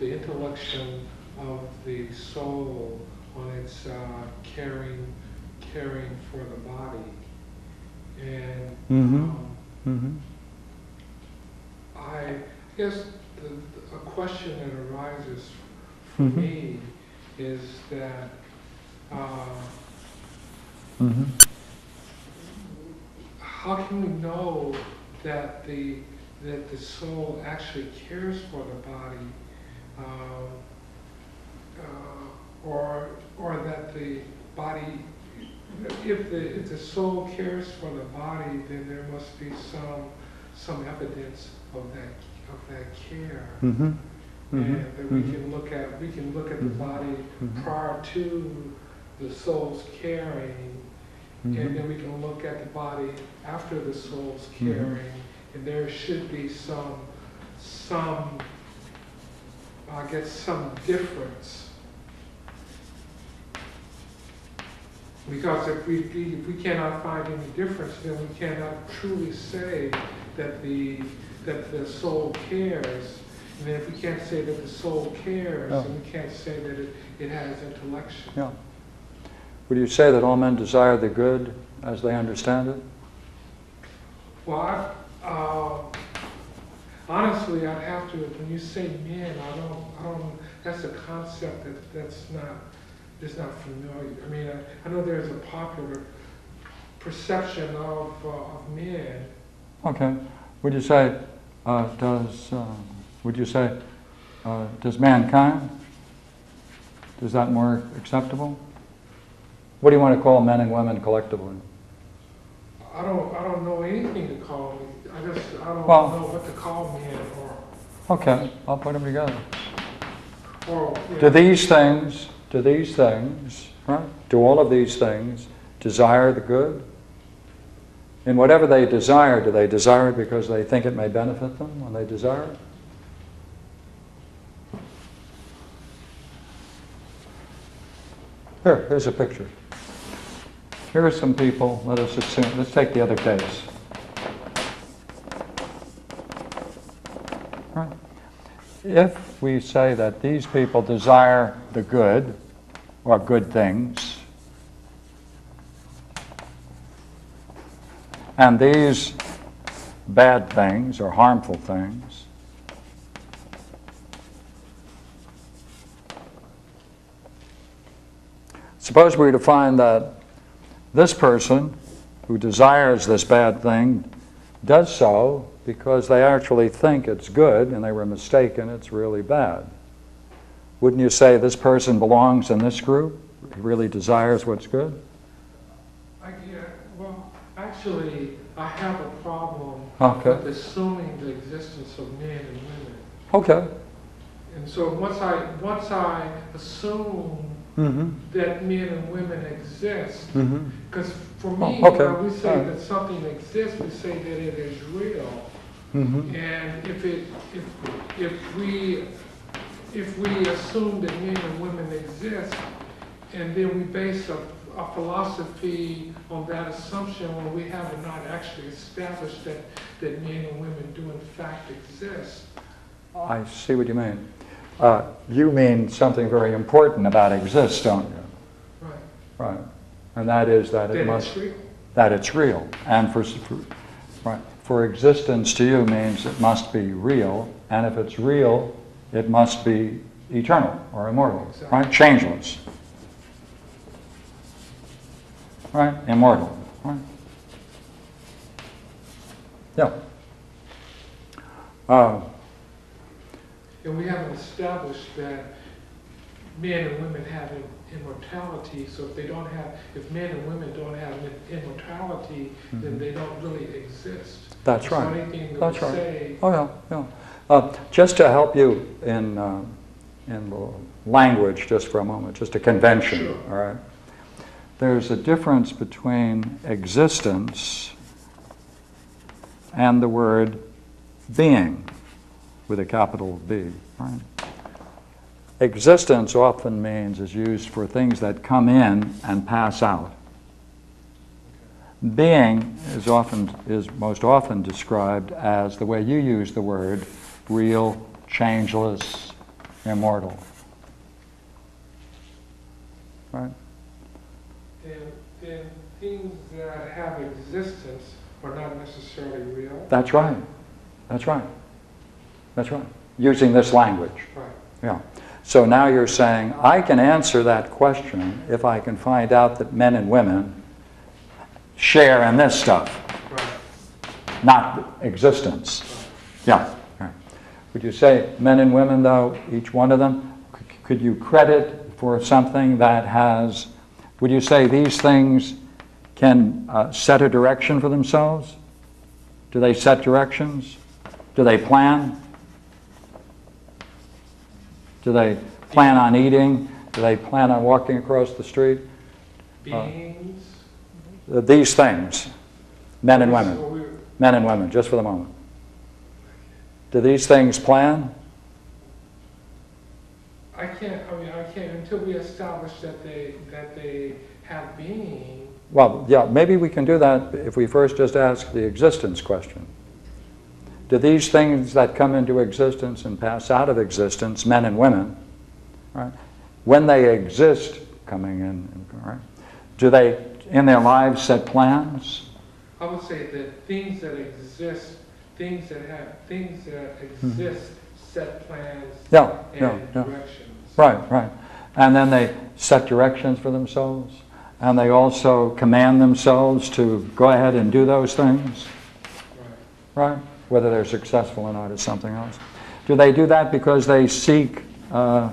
intellection of the soul on its caring for the body, and I guess a question that arises for me is that. How can we know that the soul actually cares for the body, or that the body, if the soul cares for the body, then there must be some evidence of that care. And that we can look at the body prior to the soul's caring, and then we can look at the body after the soul's caring, and there should be some difference. Because if we cannot find any difference, then we cannot truly say that the soul cares. And then if we can't say that the soul cares, then we can't say that it has intellection. Yeah. Would you say that all men desire the good as they understand it? Well, honestly, I'd have to. When you say men, I don't. That's a concept that's not familiar. I mean, I know there's a popular perception of men. Okay. Would you say does mankind? Is that more acceptable? What do you want to call men and women collectively? I don't know anything to call me. I don't know what to call men or. Okay, I'll put them together. Or Do these things, right? Do all of these things desire the good? And whatever they desire, do they desire it because they think it may benefit them when they desire it? Here's a picture. Here are some people, let's take the other case. Right. If we say that these people desire the good, or good things, and these bad things or harmful things. Suppose we were to find that this person who desires this bad thing does so because they actually think it's good and they were mistaken, it's really bad. Wouldn't you say this person belongs in this group? He really desires what's good? Well, actually, I have a problem Okay. with assuming the existence of men and women. Okay. And so once I assume Mm-hmm. that men and women exist, Mm-hmm. because for me, Oh, okay. when we say Alright. that something exists, we say that it is real. Mm-hmm. And if we assume that men and women exist, and then we base a philosophy on that assumption when we have not actually established that men and women do in fact exist. I see what you mean. You mean something very important about exists, don't you? Right. Right. And that is that That it must it's real. that it's real. And for existence to you means it must be real, and if it's real, it must be eternal or immortal, Exactly. right? Changeless. Right? Immortal. Right? Yeah. And we haven't established that men and women have immortality. So if men and women don't have immortality, then they don't really exist. That's So right. anything that That's we right. say, Oh yeah, yeah. Just to help you in language, just for a moment, just a convention. Sure. All right. There's a difference between existence and the word being, with a capital B. Right? Existence often is used for things that come in and pass out. Being is most often described as the way you use the word, real, changeless, immortal. Right? then things that have existence are not necessarily real. That's right. That's right. That's right. Using this language. Right. Yeah. So now you're saying, I can answer that question if I can find out that men and women share in this stuff, Right. not existence. Yeah. Right. Would you say men and women, though, each one of them, could you credit for something that has, would you say these things can set a direction for themselves? Do they set directions? Do they plan? Do they plan on eating? Do they plan on walking across the street? Beings. These things, men and women. So Men and women, just for the moment. Do these things plan? I can't until we establish that they have being. Well, yeah, maybe we can do that if we first just ask the existence question. Do these things that come into existence and pass out of existence, men and women, right, when they exist, coming in, right, do they, in their lives, set plans? I would say that things that exist, set plans Yeah, and yeah, yeah. directions. Right, right. And then they set directions for themselves, and they also command themselves to go ahead and do those things, Right. right? Whether they're successful or not is something else. Do they do that because they seek to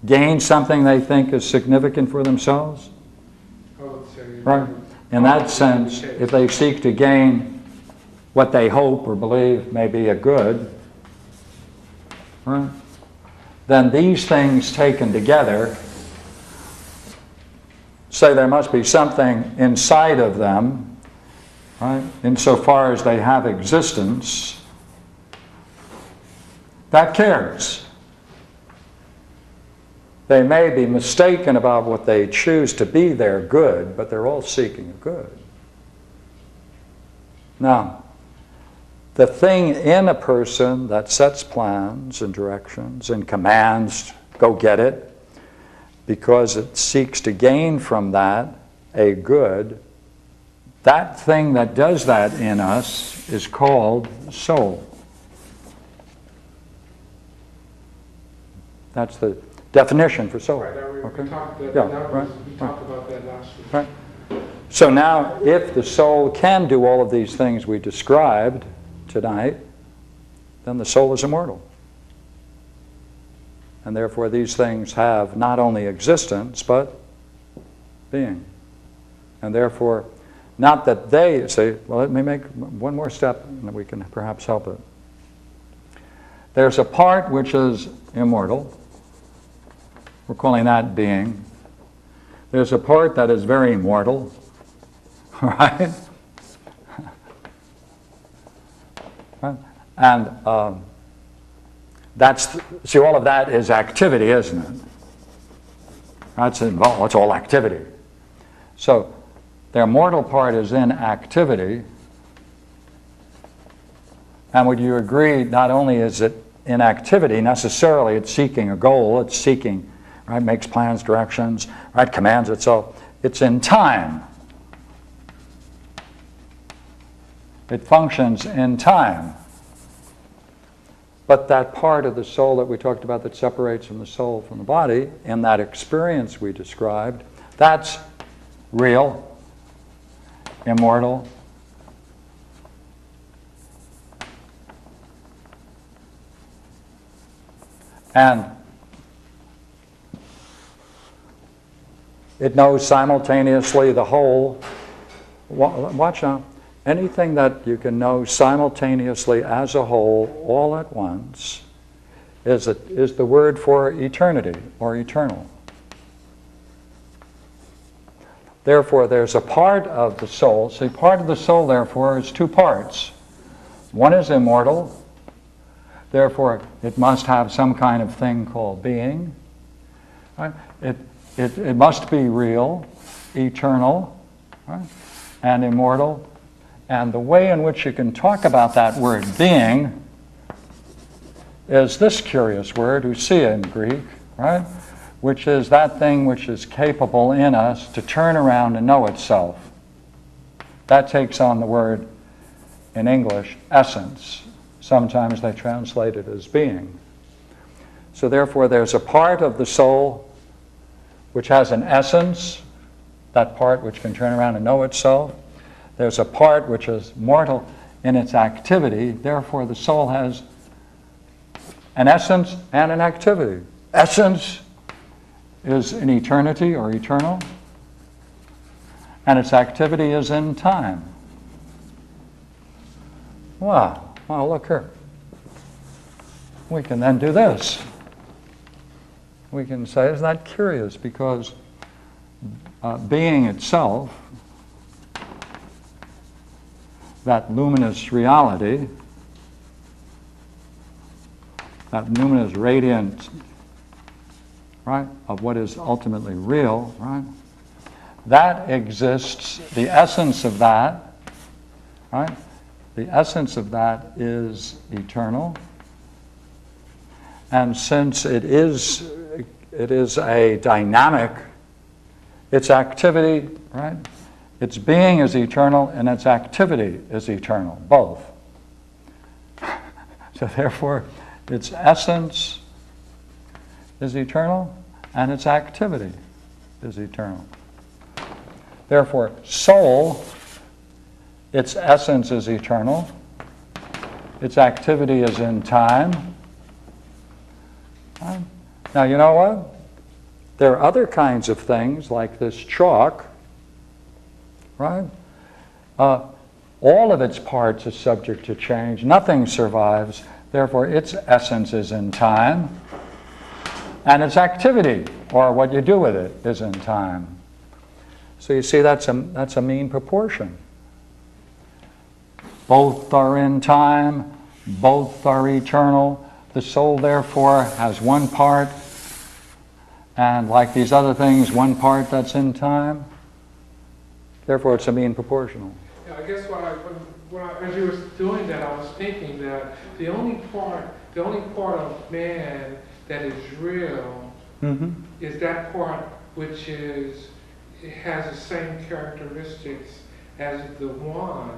gain something they think is significant for themselves? I would say. Right. In that sense, if they seek to gain what they hope or believe may be a good, right, then these things taken together say there must be something inside of them, right, insofar as they have existence, that cares. They may be mistaken about what they choose to be their good, but they're all seeking a good. Now, the thing in a person that sets plans and directions and commands, go get it, because it seeks to gain from that a good, that thing that does that in us is called soul. That's the definition for soul. Right, Okay? we talked that, Yeah, that right, was, we talked about that last week. Right. So now, if the soul can do all of these things we described tonight, then the soul is immortal. And therefore these things have not only existence, but being. And therefore, not that they say, well, let me make one more step and then we can perhaps help it. There's a part which is immortal. We're calling that being. There's a part that is very mortal, right? And see, all of that is activity, isn't it? That's involved. It's all activity. So their mortal part is in activity. And would you agree, not only is it in activity, necessarily it's seeking a goal, it's seeking, right, makes plans, directions, right, commands itself. It's in time. It functions in time. But that part of the soul that we talked about that separates from the soul from the body, in that experience we described, that's real, immortal, and it knows simultaneously the whole. Watch now. Anything that you can know simultaneously as a whole, all at once, is the word for eternity or eternal. Therefore, there's a part of the soul. See, part of the soul, therefore, is two parts. One is immortal. Therefore, it must have some kind of thing called being. Right? It must be real, eternal, right? And immortal. And the way in which you can talk about that word being is this curious word, ousia in Greek, right? Which is that thing which is capable in us to turn around and know itself. That takes on the word in English, essence. Sometimes they translate it as being. So therefore there's a part of the soul which has an essence, that part which can turn around and know itself. There's a part which is mortal in its activity. Therefore, the soul has an essence and an activity. Essence is in eternity or eternal, and its activity is in time. Wow, look here. We can then do this. We can say, isn't that curious? Because being itself, that luminous reality, that luminous radiance, right, of what is ultimately real, right, that exists, the essence of that, right, the essence of that is eternal. And since it is a dynamic, its activity, right, its being is eternal and its activity is eternal, both. So therefore, its essence is eternal and its activity is eternal. Therefore, soul, its essence is eternal, its activity is in time. Right? Now, you know what? There are other kinds of things like this chalk, right? All of its parts are subject to change. Nothing survives. Therefore, its essence is in time. And its activity, or what you do with it, is in time. So you see, that's a mean proportion. Both are in time. Both are eternal. The soul, therefore, has one part. And like these other things, one part that's in time. Therefore, it's a mean proportional. Yeah, I guess as you were doing that, I was thinking that the only part of man that is real is that part which has the same characteristics as the one,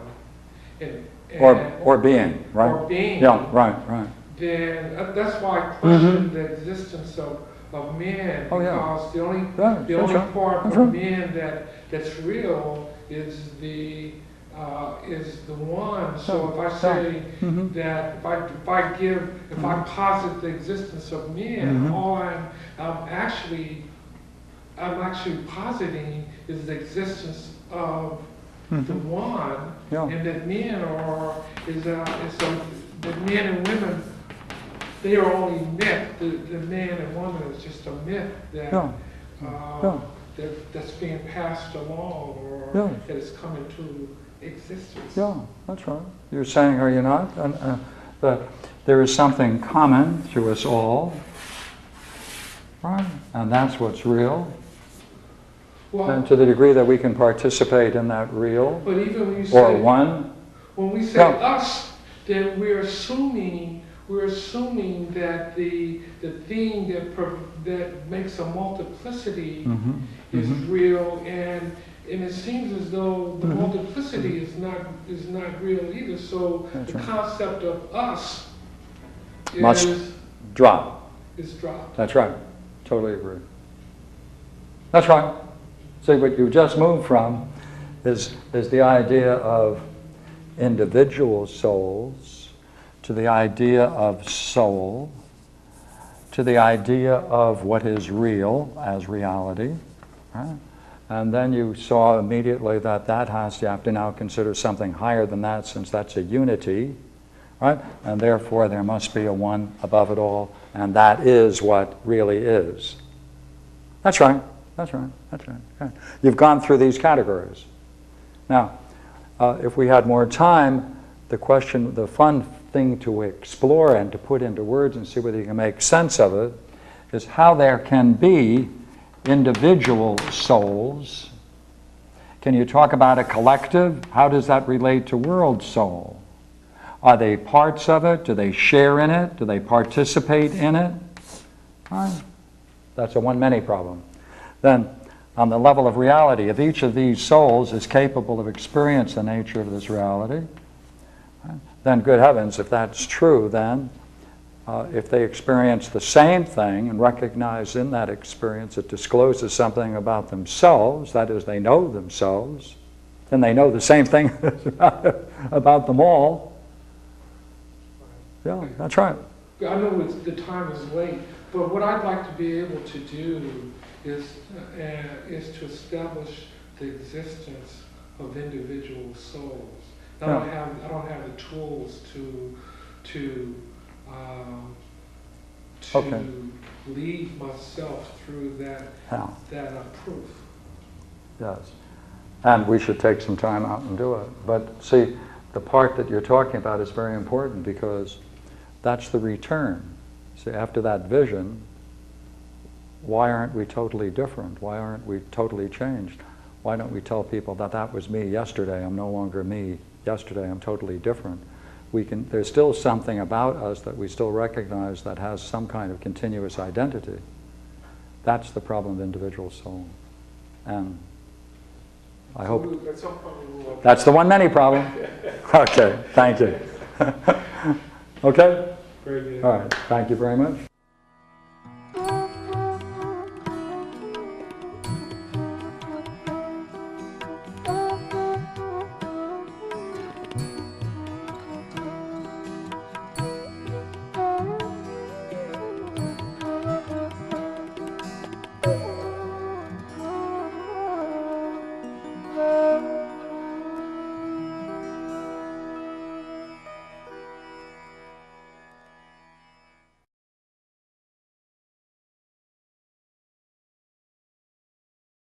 and, Or being, right? or being, Yeah, right. then that's why I question the existence of men, Oh, yeah. because the only Yeah, the that's only right. part That's of right. men that's real is the one. So if I say Mhm. that if I posit the existence of men, Mhm. all I'm actually positing is the existence of the one, Yeah. and that men that men and women, they are only myth. The man and woman is just a myth that Yeah. Yeah. that's being passed along, or Yeah. that is coming to existence. Yeah, that's right. You're saying, are you not? That there is something common to us all, right? And that's what's real. Well, And to the degree that we can participate in that real, but even when you or say one, when we say Yeah. us, then we're assuming that the thing that makes a multiplicity is real, and it seems as though the multiplicity is not real either. So That's the right. concept of us Must drop. is dropped. That's right. Totally agree. That's right. See, what you just moved from is the idea of individual souls to the idea of soul, to the idea of what is real as reality, right? And then you saw immediately that you have to now consider something higher than that, since that's a unity, right? And therefore there must be a one above it all, and that is what really is. That's right. That's right. That's right. Okay. You've gone through these categories. Now, if we had more time, the fun thing to explore and to put into words and see whether you can make sense of it is how there can be individual souls. Can you talk about a collective? How does that relate to world soul? Are they parts of it? Do they share in it? Do they participate in it? Right. That's a one-many problem. Then, on the level of reality, if each of these souls is capable of experiencing the nature of this reality, then good heavens, if that's true, then if they experience the same thing and recognize in that experience it discloses something about themselves, that is, they know themselves, then they know the same thing about them all. Yeah, that's right. I know the time is late, but what I'd like to be able to do is to establish the existence of individual souls. I don't have the tools to Okay. lead myself through that proof. Yes. And we should take some time out and do it. But see, the part that you're talking about is very important, because that's the return. See, after that vision, why aren't we totally different? Why aren't we totally changed? Why don't we tell people that was me yesterday, I'm no longer me yesterday, I'm totally different? There's still something about us that we still recognize that has some kind of continuous identity. That's the problem of individual soul. And I hope At some point we will. that's the one-many problem. Okay, thank you. Okay? Very good. All right, thank you very much.